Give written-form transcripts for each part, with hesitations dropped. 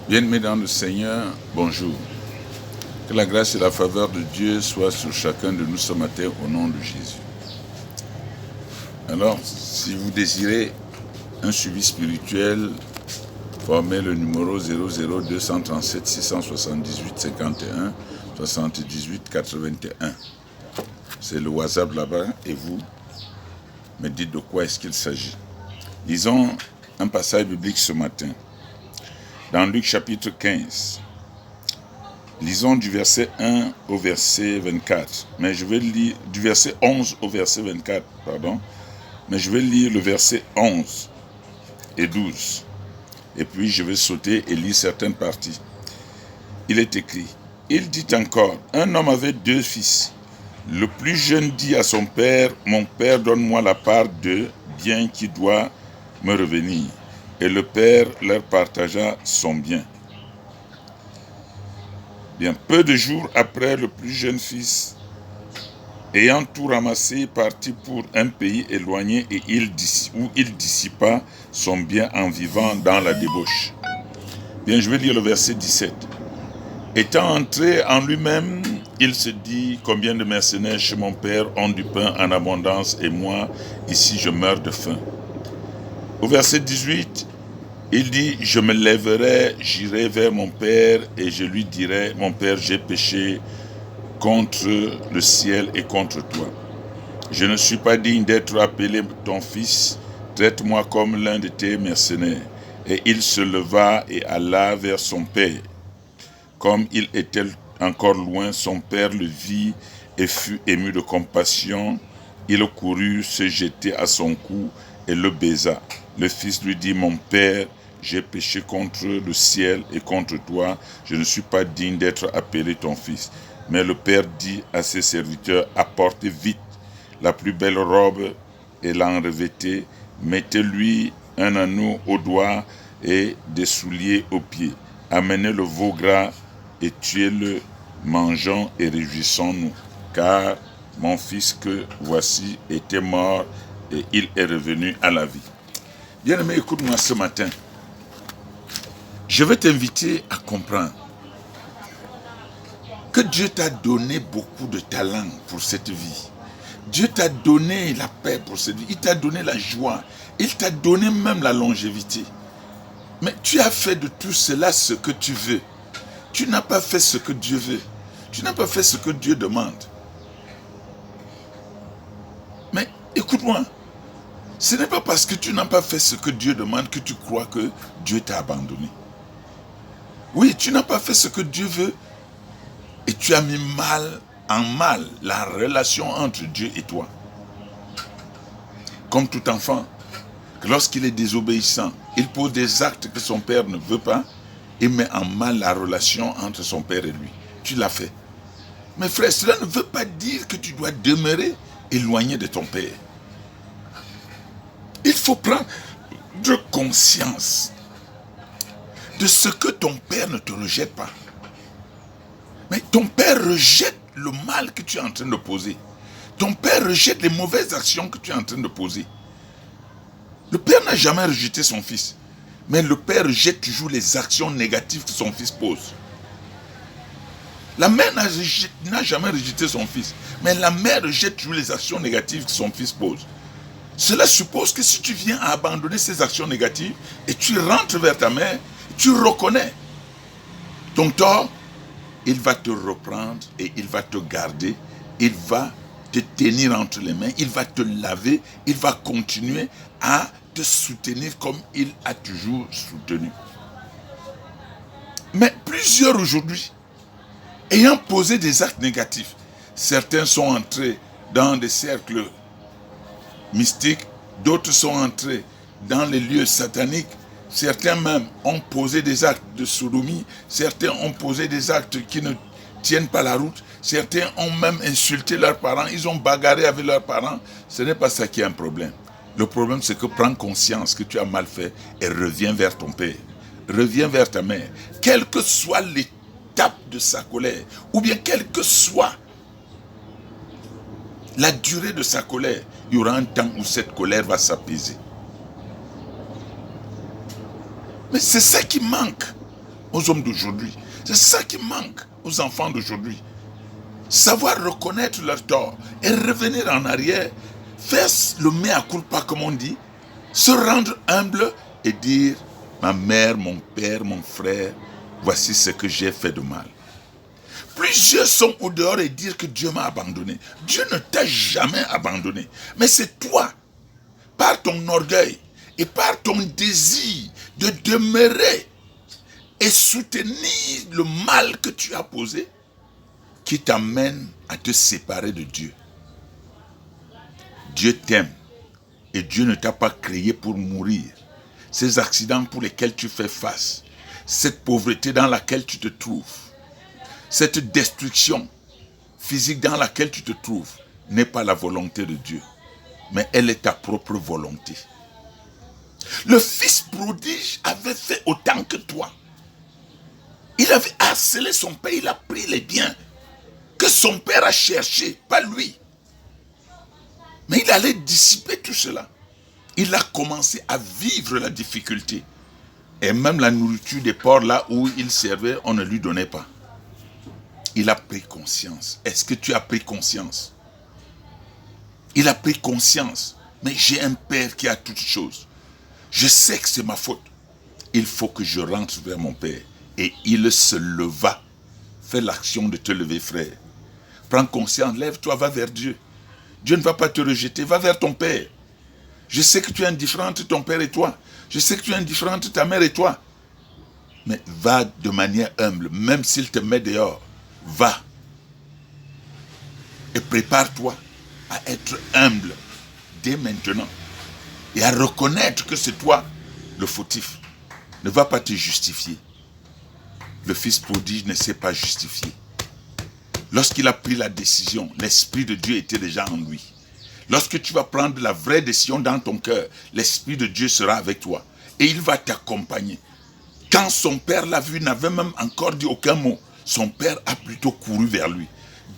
Bien-aimés dans le Seigneur, bonjour. Que la grâce et la faveur de Dieu soient sur chacun de nous ce matin au nom de Jésus. Alors, si vous désirez un suivi spirituel, formez le numéro 00237 678 51 78 81. C'est le WhatsApp là-bas et vous me dites de quoi est-ce qu'il s'agit. Lisons un passage biblique ce matin. Dans Luc chapitre 15, lisons du verset 1 au verset 24. Mais je vais lire du verset 11 au verset 24, pardon. Mais je vais lire le verset 11 et 12. Et puis je vais sauter et lire certaines parties. Il est écrit, il dit encore, un homme avait 2 fils. Le plus jeune dit à son père, mon père, donne-moi la part de bien qui doit me revenir. Et le père leur partagea son bien. Bien, peu de jours après, le plus jeune fils, ayant tout ramassé, partit pour un pays éloigné et où il dissipa son bien en vivant dans la débauche. Bien, je vais lire le verset 17. Étant entré en lui-même, il se dit, combien de mercenaires chez mon père ont du pain en abondance et moi, ici, je meurs de faim. Au verset 18, il dit, je me lèverai, j'irai vers mon père et je lui dirai, mon père, j'ai péché contre le ciel et contre toi. Je ne suis pas digne d'être appelé ton fils, traite-moi comme l'un de tes mercenaires. Et il se leva et alla vers son père. Comme il était encore loin, son père le vit et fut ému de compassion. Il courut se jeter à son cou et le baisa. Le fils lui dit, mon père, j'ai péché contre le ciel et contre toi, je ne suis pas digne d'être appelé ton fils. Mais le père dit à ses serviteurs, apportez vite la plus belle robe et l'en revêtez, mettez-lui un anneau au doigt et des souliers aux pieds. Amenez le veau gras et tuez-le, mangeons et réjouissons-nous, car mon fils que voici était mort et il est revenu à la vie. Bien-aimé, écoute-moi ce matin. Je vais t'inviter à comprendre que Dieu t'a donné beaucoup de talent pour cette vie. Dieu t'a donné la paix pour cette vie. Il t'a donné la joie. Il t'a donné même la longévité. Mais tu as fait de tout cela ce que tu veux. Tu n'as pas fait ce que Dieu veut. Tu n'as pas fait ce que Dieu demande. Mais écoute-moi. Ce n'est pas parce que tu n'as pas fait ce que Dieu demande que tu crois que Dieu t'a abandonné. Oui, tu n'as pas fait ce que Dieu veut et tu as mis en mal la relation entre Dieu et toi. Comme tout enfant, lorsqu'il est désobéissant, il pose des actes que son père ne veut pas et met en mal la relation entre son père et lui. Tu l'as fait. Mais frère, cela ne veut pas dire que tu dois demeurer éloigné de ton père. Il faut prendre conscience de ce que ton père ne te rejette pas. Mais ton père rejette le mal que tu es en train de poser. Ton père rejette les mauvaises actions que tu es en train de poser. Le père n'a jamais rejeté son fils. Mais le père rejette toujours les actions négatives que son fils pose. La mère n'a jamais rejeté son fils. Mais la mère rejette toujours les actions négatives que son fils pose. Cela suppose que si tu viens à abandonner ces actions négatives et tu rentres vers ta mère, tu reconnais ton tort, il va te reprendre et il va te garder, il va te tenir entre les mains, il va te laver, il va continuer à te soutenir comme il a toujours soutenu. Mais plusieurs aujourd'hui, ayant posé des actes négatifs, certains sont entrés dans des cercles mystiques, d'autres sont entrés dans les lieux sataniques, certains même ont posé des actes de sodomie, certains ont posé des actes qui ne tiennent pas la route, certains ont même insulté leurs parents, ils ont bagarré avec leurs parents. Ce n'est pas ça qui est un problème. Le problème, c'est que prends conscience que tu as mal fait et reviens vers ton père, reviens vers ta mère, quelle que soit l'étape de sa colère, ou bien quelle que soit la durée de sa colère, il y aura un temps où cette colère va s'apaiser. Mais c'est ça qui manque aux hommes d'aujourd'hui. C'est ça qui manque aux enfants d'aujourd'hui. Savoir reconnaître leur tort et revenir en arrière, faire le mea culpa comme on dit, se rendre humble et dire, ma mère, mon père, mon frère, voici ce que j'ai fait de mal. Plusieurs sont au dehors et dire que Dieu m'a abandonné. Dieu ne t'a jamais abandonné. Mais c'est toi, par ton orgueil et par ton désir de demeurer et soutenir le mal que tu as posé, qui t'amène à te séparer de Dieu. Dieu t'aime et Dieu ne t'a pas créé pour mourir. Ces accidents pour lesquels tu fais face, cette pauvreté dans laquelle tu te trouves, cette destruction physique dans laquelle tu te trouves n'est pas la volonté de Dieu, mais elle est ta propre volonté. Le fils prodige avait fait autant que toi. Il avait harcelé son père, il a pris les biens que son père a cherché, pas lui. Mais il allait dissiper tout cela. Il a commencé à vivre la difficulté. Et même la nourriture des porcs, là où il servait, on ne lui donnait pas. Il a pris conscience. Est-ce que tu as pris conscience? Il a pris conscience. Mais j'ai un père qui a toutes choses. Je sais que c'est ma faute. Il faut que je rentre vers mon père. Et il se leva. Fais l'action de te lever, frère. Prends conscience, lève-toi, va vers Dieu. Dieu ne va pas te rejeter, va vers ton père. Je sais que tu es indifférent entre ton père et toi. Je sais que tu es indifférent entre ta mère et toi. Mais va de manière humble, même s'il te met dehors. Va. Et prépare-toi à être humble dès maintenant. Et à reconnaître que c'est toi le fautif. Ne va pas te justifier. Le fils prodige ne s'est pas justifié. Lorsqu'il a pris la décision, l'Esprit de Dieu était déjà en lui. Lorsque tu vas prendre la vraie décision dans ton cœur, l'Esprit de Dieu sera avec toi. Et il va t'accompagner. Quand son père l'a vu, il n'avait même encore dit aucun mot. Son père a plutôt couru vers lui.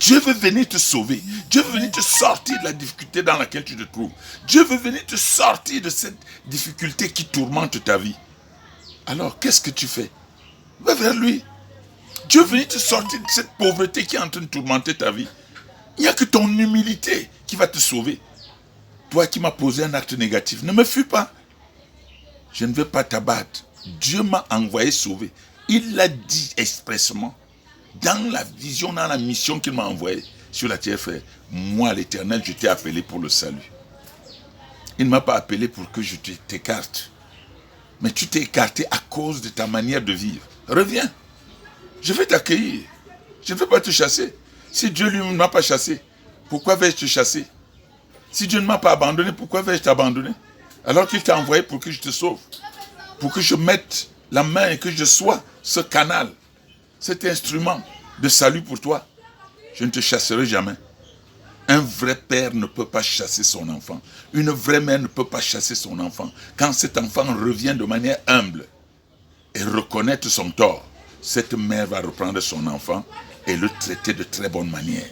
Dieu veut venir te sauver. Dieu veut venir te sortir de la difficulté dans laquelle tu te trouves. Dieu veut venir te sortir de cette difficulté qui tourmente ta vie. Alors, qu'est-ce que tu fais? Va vers lui. Dieu veut venir te sortir de cette pauvreté qui est en train de tourmenter ta vie. Il n'y a que ton humilité qui va te sauver. Toi qui m'as posé un acte négatif, ne me fuis pas. Je ne veux pas t'abattre. Dieu m'a envoyé sauver. Il l'a dit expressement. Dans la vision, dans la mission qu'il m'a envoyée sur la terre, frère. Moi, l'Éternel, je t'ai appelé pour le salut. Il ne m'a pas appelé pour que je t'écarte. Mais tu t'es écarté à cause de ta manière de vivre. Reviens. Je vais t'accueillir. Je ne vais pas te chasser. Si Dieu lui ne m'a pas chassé, pourquoi vais-je te chasser? Si Dieu ne m'a pas abandonné, pourquoi vais-je t'abandonner? Alors qu'il t'a envoyé pour que je te sauve. Pour que je mette la main et que je sois ce canal, cet instrument de salut pour toi. Je ne te chasserai jamais. Un vrai père ne peut pas chasser son enfant. Une vraie mère ne peut pas chasser son enfant. Quand cet enfant revient de manière humble et reconnaître son tort, cette mère va reprendre son enfant et le traiter de très bonne manière.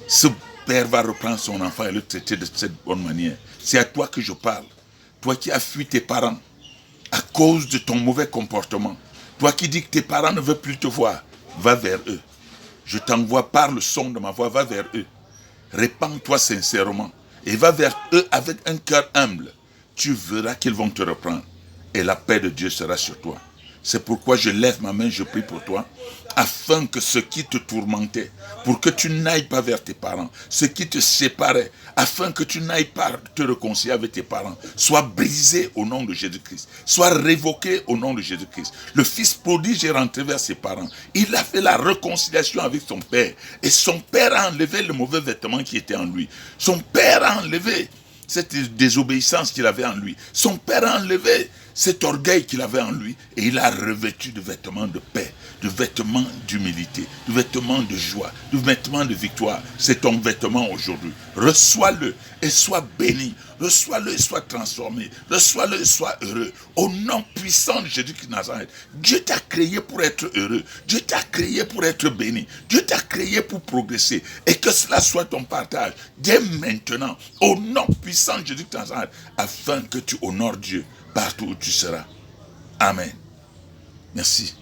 Ce père va reprendre son enfant et le traiter de cette bonne manière. C'est à toi que je parle. Toi qui as fui tes parents à cause de ton mauvais comportement. Toi qui dis que tes parents ne veulent plus te voir, va vers eux. Je t'envoie par le son de ma voix, va vers eux. Répands-toi sincèrement et va vers eux avec un cœur humble. Tu verras qu'ils vont te reprendre et la paix de Dieu sera sur toi. C'est pourquoi je lève ma main, je prie pour toi, afin que ce qui te tourmentait, pour que tu n'ailles pas vers tes parents, ce qui te séparait, afin que tu n'ailles pas te réconcilier avec tes parents, soit brisé au nom de Jésus-Christ, soit révoqué au nom de Jésus-Christ. Le fils prodige est rentré vers ses parents. Il a fait la réconciliation avec son père. Et son père a enlevé le mauvais vêtement qui était en lui. Son père a enlevé cette désobéissance qu'il avait en lui. Son père a enlevé cet orgueil qu'il avait en lui et il a revêtu de vêtements de paix, de vêtements d'humilité, de vêtements de joie, de vêtements de victoire. C'est ton vêtement aujourd'hui. Reçois-le et sois béni. Reçois-le et sois transformé. Reçois-le et sois heureux. Au nom puissant de Jésus-Christ de Nazareth. Dieu t'a créé pour être heureux. Dieu t'a créé pour être béni. Dieu t'a créé pour progresser. Et que cela soit ton partage dès maintenant. Au nom puissant de Jésus-Christ de Nazareth. Afin que tu honores Dieu partout où tu seras. Amen. Merci.